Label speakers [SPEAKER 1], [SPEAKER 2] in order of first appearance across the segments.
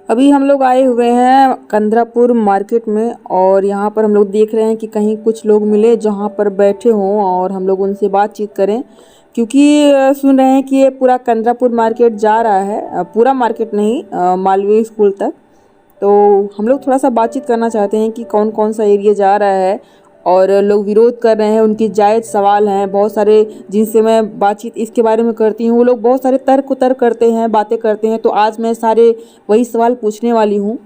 [SPEAKER 1] अभी हम लोग आए हुए हैं कंद्रापुर मार्केट में और यहाँ पर हम लोग देख रहे हैं कि कहीं कुछ लोग मिले जहाँ पर बैठे हों और हम लोग उनसे बातचीत करें, क्योंकि सुन रहे हैं कि ये पूरा कंद्रापुर मार्केट जा रहा है, पूरा मार्केट नहीं, मालवीय स्कूल तक। तो हम लोग थोड़ा सा बातचीत करना चाहते हैं कि कौन कौन सा एरिया जा रहा है और लोग विरोध कर रहे हैं, उनकी जायज़ सवाल हैं बहुत सारे जिनसे मैं बातचीत इसके बारे में करती हूँ। वो लोग बहुत सारे तर्क करते हैं, बातें करते हैं, तो आज मैं सारे वही सवाल पूछने वाली हूँ।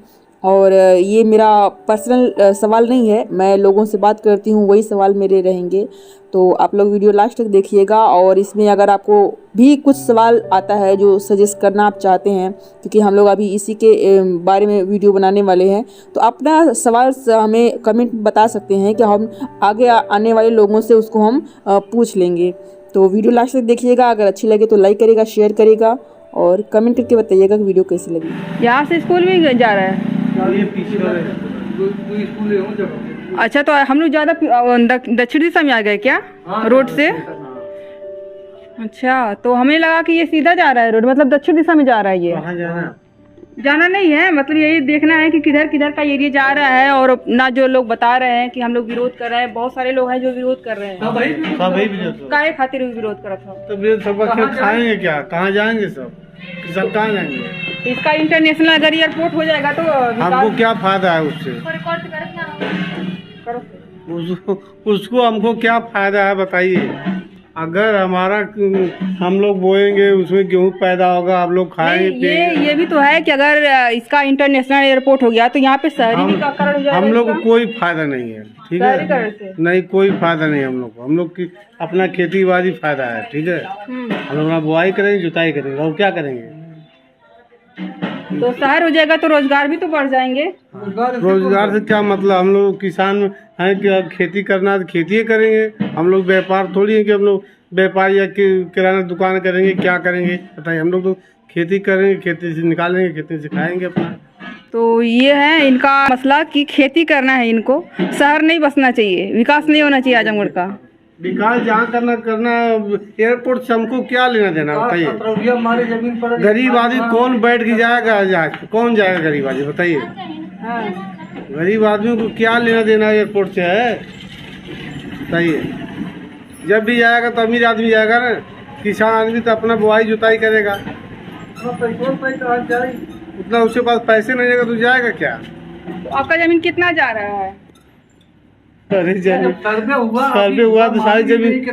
[SPEAKER 1] और ये मेरा पर्सनल सवाल नहीं है, मैं लोगों से बात करती हूँ, वही सवाल मेरे रहेंगे। तो आप लोग वीडियो लास्ट तक देखिएगा और इसमें अगर आपको भी कुछ सवाल आता है जो सजेस्ट करना आप चाहते हैं, क्योंकि हम लोग अभी इसी के बारे में वीडियो बनाने वाले हैं, तो अपना सवाल हमें कमेंट बता सकते हैं कि हम आगे आने वाले लोगों से उसको हम पूछ लेंगे। तो वीडियो लास्ट तक देखिएगा, अगर अच्छी लगे तो लाइक करेगा, शेयर करेगा और कमेंट करके बताइएगा कि वीडियो कैसी लगी। यहाँ से स्कूल भी जा रहा है?
[SPEAKER 2] ये पीछे स्कूल है।
[SPEAKER 1] अच्छा, तो हम लोग ज़्यादा दक्षिण दिशा में आ गए क्या?
[SPEAKER 2] हाँ,
[SPEAKER 1] रोड से? अच्छा, तो हमें लगा कि ये सीधा जा रहा है रोड, मतलब दक्षिण दिशा में जा रहा है। ये
[SPEAKER 2] कहाँ जाना?
[SPEAKER 1] जाना नहीं है, मतलब यही देखना है कि किधर किधर का एरिया जा रहा है। और ना जो लोग बता रहे हैं कि हम लोग विरोध कर रहे हैं, बहुत सारे लोग हैं जो विरोध कर रहे हैं। काहे खातिर विरोध कर रहा था?
[SPEAKER 2] तो सब खाएंगे क्या? कहाँ जाएंगे? सब कहाँ जाएंगे?
[SPEAKER 1] इसका इंटरनेशनल अगर एयरपोर्ट हो जाएगा तो
[SPEAKER 2] हमको क्या फायदा है उससे? उसको हमको क्या फायदा है बताइए? अगर हमारा हम लोग बोएंगे उसमें गेहूँ पैदा होगा, आप लोग खाएंगे।
[SPEAKER 1] ये भी तो है कि अगर इसका इंटरनेशनल एयरपोर्ट हो गया तो यहाँ पे शहरीकरण हो जाएगा।
[SPEAKER 2] हम लोग को कोई फायदा नहीं है, ठीक है? नहीं, कोई फायदा नहीं हम लोग को। हम लोग की अपना खेती बाड़ी फायदा है, ठीक है? हम लोग अपना बुआई करेंगे, जुताई करेंगे, और क्या करेंगे? तो शहर हो जाएगा तो रोजगार भी तो बढ़ जाएंगे। रोजगार से क्या मतलब? हम लोग किसान हैं कि खेती करना तो खेती करेंगे। हम लोग व्यापार थोड़ी है कि हम लोग व्यापार या किराना दुकान करेंगे, क्या करेंगे बताइए? हम लोग तो खेती करेंगे, खेती से निकालेंगे, खेती से खाएंगे अपना। तो ये है इनका मसला कि खेती करना है इनको, शहर नहीं बसना चाहिए, विकास नहीं होना चाहिए आजमगढ़ का। विकास जहाँ करना एयरपोर्ट से हमको क्या लेना देना बताइए? गरीब आदमी कौन बैठ के जाएगा? कौन जाएगा गरीब आदमी बताइए? गरीब आदमी को क्या लेना देना एयरपोर्ट से है बताइए? जब भी जाएगा तो अमीर आदमी जाएगा ना, किसान आदमी तो अपना बुआई जुताई करेगा। उतना उसके पास पैसे नहीं जाएगा तो जाएगा क्या? तो आपका जमीन कितना जा रहा है? अरे सर्वे हुआ तो सारी जमीन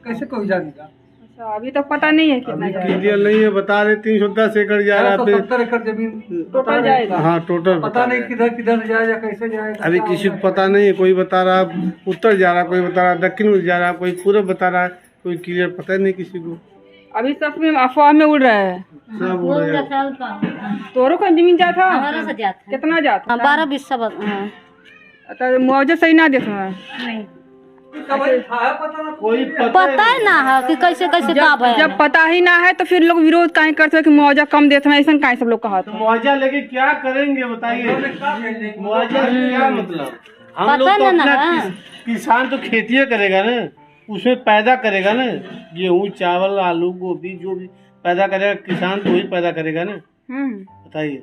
[SPEAKER 3] कैसे कोई जानेगा?
[SPEAKER 1] अच्छा, अभी तक पता नहीं है कितना जा रहा है।
[SPEAKER 2] क्लियर नहीं है, बता रहे 310 एकड़ जा रहा है।
[SPEAKER 3] 70 एकड़ जमीन
[SPEAKER 1] टोटल जाएगा?
[SPEAKER 2] हाँ, टोटल
[SPEAKER 3] पता नहीं किधर किधर जाएगा, कैसे जाएगा
[SPEAKER 2] अभी किसी को पता नहीं है। कोई बता रहा उत्तर जा रहा, कोई बता रहा दक्षिण में जा रहा, कोई पूर्व बता रहा है, कोई क्लियर पता नहीं किसी को। अभी
[SPEAKER 1] सब में अफवाह में उड़ रहा है,
[SPEAKER 2] सब उड़ रहा है।
[SPEAKER 1] तोरो का जमीन जाता?
[SPEAKER 4] हमारा से जाता।
[SPEAKER 1] कितना जाता?
[SPEAKER 4] 12-20 सब।
[SPEAKER 1] तो मुआवजा सही ना देता है?
[SPEAKER 4] नहीं,
[SPEAKER 2] कोई
[SPEAKER 4] पता है ना है कि कैसे कैसे दाब है।
[SPEAKER 1] जब पता ही ना है तो फिर लोग विरोध काहे करते हैं कि मुआवजा कम देते हैं? ऐसा काहे सब लोग कहा?
[SPEAKER 2] मुआवजा लेके क्या करेंगे बताइए? मुआवजा क्या मतलब? हम लोग तो अपना किसान तो खेती करेगा ना, उसमें पैदा करेगा ना, गेहूँ चावल आलू गोभी जो भी पैदा करेगा किसान तो वही पैदा करेगा ना। बताइए,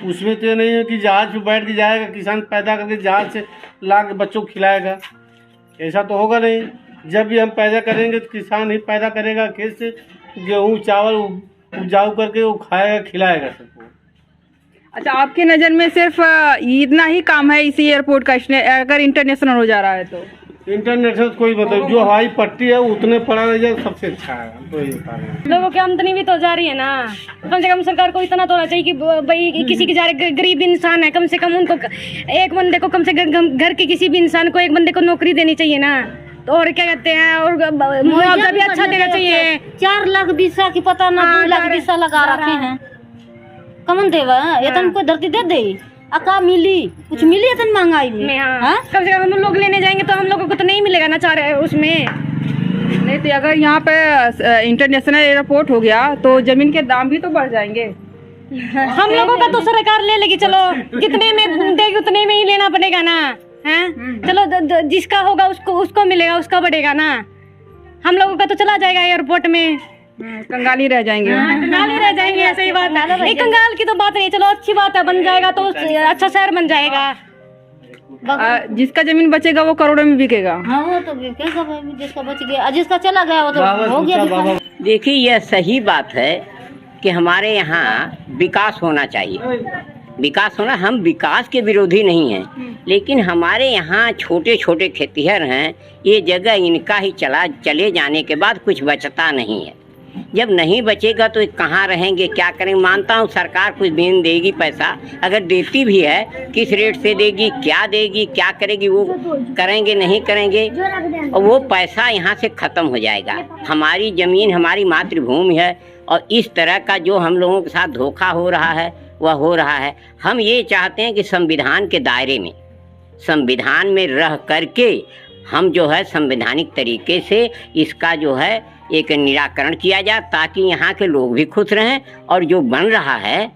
[SPEAKER 2] उसमें तो नहीं है कि जहाज पे बैठ के जाएगा किसान पैदा करके जहाज से ला के बच्चों को खिलाएगा, ऐसा तो होगा नहीं। जब भी हम पैदा करेंगे तो किसान ही पैदा करेगा, खेत से गेहूँ चावल उपजाऊ करके वो खाएगा, खिलाएगा सबको। अच्छा, आपके नज़र में सिर्फ इतना ही काम है इसी एयरपोर्ट का, अगर इंटरनेशनल हो जा रहा है तो? इंटरनेशनल कोई मतलब जो हवाई पट्टी है उतने पड़ा रह जाए सबसे अच्छा है, हम तो ये बता रहे हैं।
[SPEAKER 4] लोगों की आमदनी भी तो जा रही है ना, कम से कम सरकार को इतना तो होना चाहिए कि भाई किसी के जा रहे गरीब इंसान है, कम से कम उनको एक बंदे को, कम से कम घर के किसी भी इंसान को एक बंदे को नौकरी देनी चाहिए ना। तो और क्या कहते हैं, और मुआवजा भी अच्छा देना चाहिए। 4 लाख बीसा की पता ना 2 लाख बीसा लगा रखे हैं, कमन देवा ये तो हमको धरती दे दे अका मिली कुछ मिली इतनी महंगाई में। हाँ?
[SPEAKER 1] कम से कम हम लोग लेने जाएंगे तो हम लोगों को तो नहीं मिलेगा ना चाह रहे उसमें। नहीं तो अगर यहाँ पे इंटरनेशनल एयरपोर्ट हो गया तो जमीन के दाम भी तो बढ़ जाएंगे।
[SPEAKER 4] हम लोगों का तो सरकार ले लेगी, चलो कितने में देगी उतने में ही लेना पड़ेगा ना। है चलो जिसका होगा उसको मिलेगा, उसका बढ़ेगा ना। हम लोगों का तो चला जाएगा एयरपोर्ट में,
[SPEAKER 1] कंगाली रह जाएंगे।
[SPEAKER 4] कंगाली रह जाएंगे, ऐसे ही बात है, एक कंगाल की तो बात नहीं, चलो अच्छी बात है, बन जाएगा तो अच्छा शहर बन जाएगा।
[SPEAKER 1] जिसका जमीन बचेगा वो करोड़ों में बिकेगा।
[SPEAKER 5] हाँ वो तो बिकेगा भाई, जिसका बच गया, जिसका चला गया वो तो हो गया।
[SPEAKER 6] देखिए यह सही बात है कि हमारे यहाँ विकास होना चाहिए, विकास होना, हम विकास के विरोधी नहीं हैं, लेकिन हमारे यहाँ छोटे छोटे खेतिहर हैं, ये जगह इनका ही चले जाने के बाद कुछ बचता नहीं है। जब नहीं बचेगा तो कहाँ रहेंगे, क्या करेंगे। मानता हूँ सरकार कुछ दिन देगी पैसा, अगर देती भी है किस रेट से देगी, क्या देगी, क्या करेगी, वो करेंगे नहीं करेंगे, और वो पैसा यहाँ से ख़त्म हो जाएगा। हमारी ज़मीन हमारी मातृभूमि है, और इस तरह का जो हम लोगों के साथ धोखा हो रहा है वह हो रहा है। हम ये चाहते हैं कि संविधान के दायरे में, संविधान में रह करके हम जो है संवैधानिक तरीके से इसका जो है एक निराकरण किया जाए, ताकि यहाँ के लोग भी खुश रहें और जो बन रहा है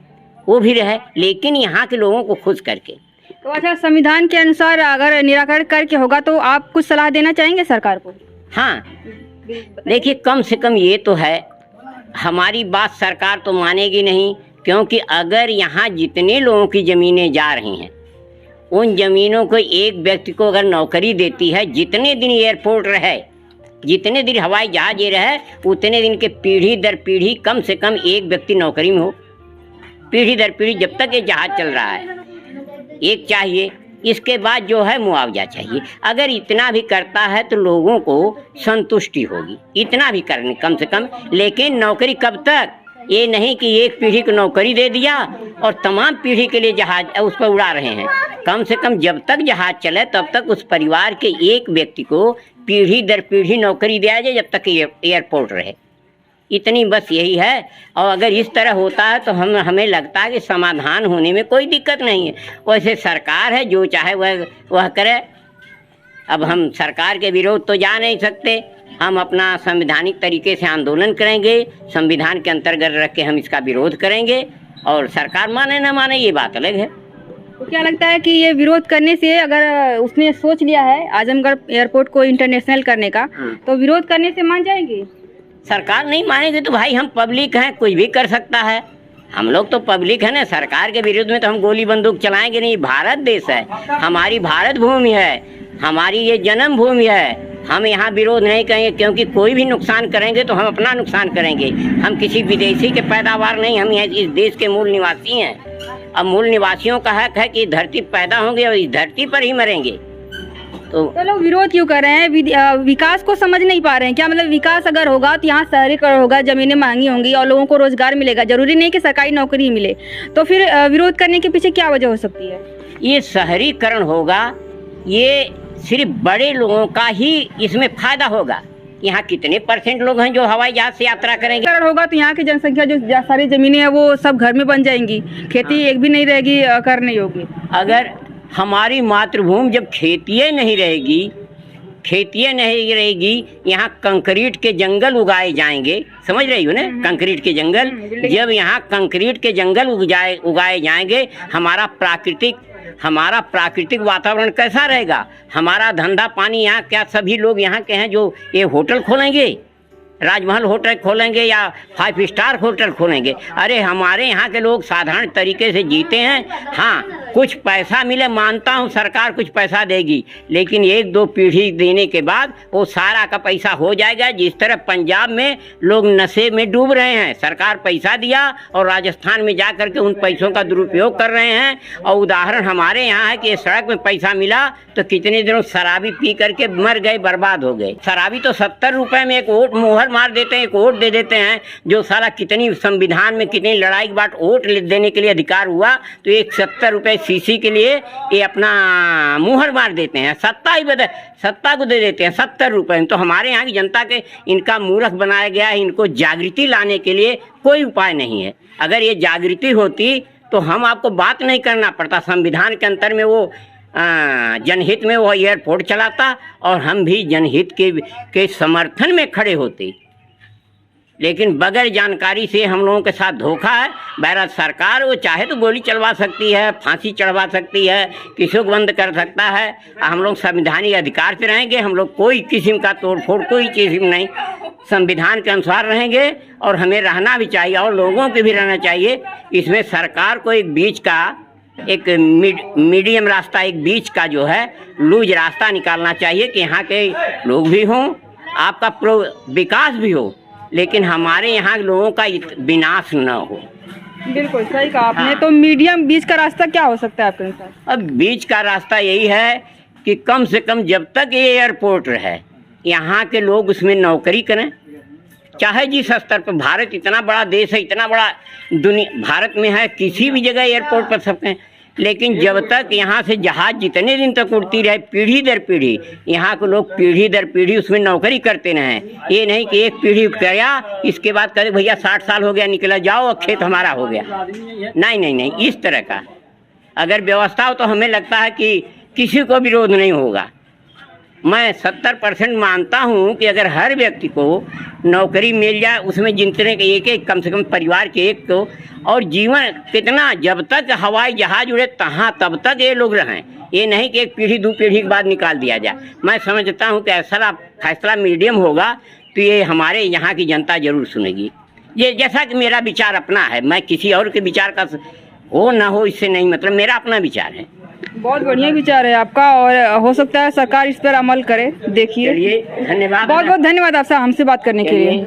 [SPEAKER 6] वो भी रहे, लेकिन यहाँ के लोगों को खुश करके।
[SPEAKER 1] तो अच्छा, संविधान के अनुसार अगर निराकरण करके होगा तो आप कुछ सलाह देना चाहेंगे सरकार को?
[SPEAKER 6] हाँ, देखिए कम से कम ये तो है, हमारी बात सरकार तो मानेगी नहीं, क्योंकि अगर यहाँ जितने लोगों की ज़मीनें जा रही हैं उन ज़मीनों को एक व्यक्ति को अगर नौकरी देती है, जितने दिन एयरपोर्ट रहे, जितने दिन हवाई जहाज ये रहे, उतने दिन के पीढ़ी दर पीढ़ी कम से कम एक व्यक्ति नौकरी में हो, पीढ़ी दर पीढ़ी जब तक ये जहाज चल रहा है एक चाहिए। इसके बाद जो है मुआवजा चाहिए। अगर इतना भी करता है तो लोगों को संतुष्टि होगी, इतना भी करने कम से कम। लेकिन नौकरी कब तक, ये नहीं कि एक पीढ़ी को नौकरी दे दिया और तमाम पीढ़ी के लिए जहाज उस पर उड़ा रहे हैं। कम से कम जब तक जहाज चले तब तक उस परिवार के एक व्यक्ति को पीढ़ी दर पीढ़ी नौकरी दिया जाए, जब तक एयरपोर्ट रहे। इतनी बस यही है। और अगर इस तरह होता है तो हमें लगता है कि समाधान होने में कोई दिक्कत नहीं है। वैसे सरकार है, जो चाहे वह करे। अब हम सरकार के विरोध तो जा नहीं सकते, हम अपना संवैधानिक तरीके से आंदोलन करेंगे, संविधान के अंतर्गत रख के हम इसका विरोध करेंगे, और सरकार माने ना माने ये बात अलग है।
[SPEAKER 1] तो क्या लगता है कि ये विरोध करने से, अगर उसने सोच लिया है आजमगढ़ एयरपोर्ट को इंटरनेशनल करने का, तो विरोध करने से मान जाएंगे?
[SPEAKER 6] सरकार नहीं मानेगी तो भाई हम पब्लिक हैं, कुछ भी कर सकता है। हम लोग तो पब्लिक है ना, सरकार के विरुद्ध में तो हम गोली बंदूक चलाएंगे नहीं। भारत देश है, हमारी भारत भूमि है, हमारी ये जन्म भूमि है। हम यहाँ विरोध नहीं करेंगे, क्योंकि कोई भी नुकसान करेंगे तो हम अपना नुकसान करेंगे। हम किसी विदेशी के पैदावार नहीं, हम यहाँ इस देश के मूल निवासी हैं। अब मूल निवासियों का हक है कि धरती पैदा होंगे और इस धरती पर ही मरेंगे। तो
[SPEAKER 1] लोग विरोध क्यों कर रहे हैं? विकास को समझ नहीं पा रहे हैं क्या? मतलब विकास अगर होगा तो यहाँ शहरीकरण होगा, जमीनें महंगी होंगी और लोगों को रोजगार मिलेगा, जरूरी नहीं कि सरकारी नौकरी ही मिले। तो फिर विरोध करने के पीछे क्या वजह हो सकती है?
[SPEAKER 6] ये शहरीकरण होगा, ये सिर्फ बड़े लोगों का ही इसमें फायदा होगा। यहाँ कितने % लोग हैं जो हवाई जहाज से यात्रा करेंगे?
[SPEAKER 1] अगर होगा तो यहाँ की जनसंख्या जो सारी जमीनें हैं वो सब घर में बन जाएंगी, खेती एक भी नहीं रहेगी, कर नहीं होगी।
[SPEAKER 6] अगर हमारी मातृभूमि जब खेती नहीं रहेगी, यहाँ कंक्रीट के जंगल उगाए जाएंगे, समझ रही हो ना? कंक्रीट के जंगल, जब यहाँ कंक्रीट के जंगल उगाए जाएंगे, हमारा प्राकृतिक वातावरण कैसा रहेगा? हमारा धंधा पानी, यहाँ क्या सभी लोग यहाँ के हैं जो ये होटल खोलेंगे, राजमहल होटल खोलेंगे या 5 स्टार होटल खोलेंगे? अरे हमारे यहाँ के लोग साधारण तरीके से जीते हैं। हाँ, कुछ पैसा मिले, मानता हूँ सरकार कुछ पैसा देगी, लेकिन 1-2 पीढ़ी देने के बाद वो सारा का पैसा हो जाएगा। जिस तरह पंजाब में लोग नशे में डूब रहे हैं, सरकार पैसा दिया और राजस्थान में जा करके उन पैसों का दुरुपयोग कर रहे हैं। और उदाहरण हमारे यहाँ है कि सड़क में पैसा मिला तो कितने दिनों शराबी पी करके मर गए, बर्बाद हो गए। शराबी तो 70 रुपये में एक वोट मोहर मार देते हैं, एक वोट दे देते हैं। जो सारा कितनी संविधान में कितनी लड़ाई के बाद वोट देने के लिए अधिकार हुआ, तो एक 70 रुपये सीसी के लिए ये अपना मुहर मार देते हैं, सत्ता को दे देते हैं 70 रुपये। तो हमारे यहाँ की जनता के इनका मूर्ख बनाया गया है। इनको जागृति लाने के लिए कोई उपाय नहीं है। अगर ये जागृति होती तो हम आपको बात नहीं करना पड़ता, संविधान के अंतर में वो जनहित में वो एयरपोर्ट चलाता और हम भी जनहित के समर्थन में खड़े होते। लेकिन बगैर जानकारी से हम लोगों के साथ धोखा है। बहरहाल सरकार वो चाहे तो गोली चलवा सकती है, फांसी चढ़वा सकती है, किसी को बंद कर सकता है। हम लोग संवैधानिक अधिकार से रहेंगे, हम लोग कोई किस्म का तोड़फोड़ कोई चीज़ नहीं, संविधान के अनुसार रहेंगे और हमें रहना भी चाहिए और लोगों को भी रहना चाहिए। इसमें सरकार को एक बीच का एक मीडियम रास्ता, एक बीच का जो है लूज रास्ता निकालना चाहिए कि यहाँ के लोग भी हों, आपका विकास भी हो, लेकिन हमारे यहाँ के लोगों का विनाश न हो।
[SPEAKER 1] बिल्कुल सही कहा आपने। तो मीडियम बीच का रास्ता क्या हो सकता है आपके अनुसार?
[SPEAKER 6] अब बीच का रास्ता यही है कि कम से कम जब तक ये एयरपोर्ट है यहाँ के लोग उसमें नौकरी करें, चाहे जिस स्तर पर। भारत इतना बड़ा देश है, इतना बड़ा दुनिया भारत में है, किसी भी जगह एयरपोर्ट पर सकते हैं, लेकिन जब तक यहाँ से जहाज जितने दिन तक उड़ती रहे, पीढ़ी दर पीढ़ी यहाँ के लोग पीढ़ी दर पीढ़ी उसमें नौकरी करते रहें। ये नहीं कि एक पीढ़ी गया इसके बाद कहे भैया 60 साल हो गया निकला जाओ अब खेत हमारा हो गया। नहीं नहीं नहीं, इस तरह का अगर व्यवस्था हो तो हमें लगता है कि किसी को विरोध नहीं होगा। मैं 70% मानता हूँ कि अगर हर व्यक्ति को नौकरी मिल जाए, उसमें जितने के एक कम से कम परिवार के एक को, और जीवन कितना जब तक हवाई जहाज उड़े तब तक ये लोग रहें। ये नहीं कि एक पीढ़ी 2 पीढ़ी के बाद निकाल दिया जाए। मैं समझता हूँ कि ऐसा फैसला मीडियम होगा तो ये हमारे यहाँ की जनता जरूर सुनेगी। ये जैसा कि मेरा विचार अपना है, मैं किसी और के विचार का हो ना हो इससे नहीं मतलब, मेरा अपना विचार है।
[SPEAKER 1] बहुत बढ़िया विचार है आपका और हो सकता है सरकार इस पर अमल करे। देखिए,
[SPEAKER 6] चलिए धन्यवाद,
[SPEAKER 1] बहुत बहुत धन्यवाद आपसे हमसे बात करने के लिए।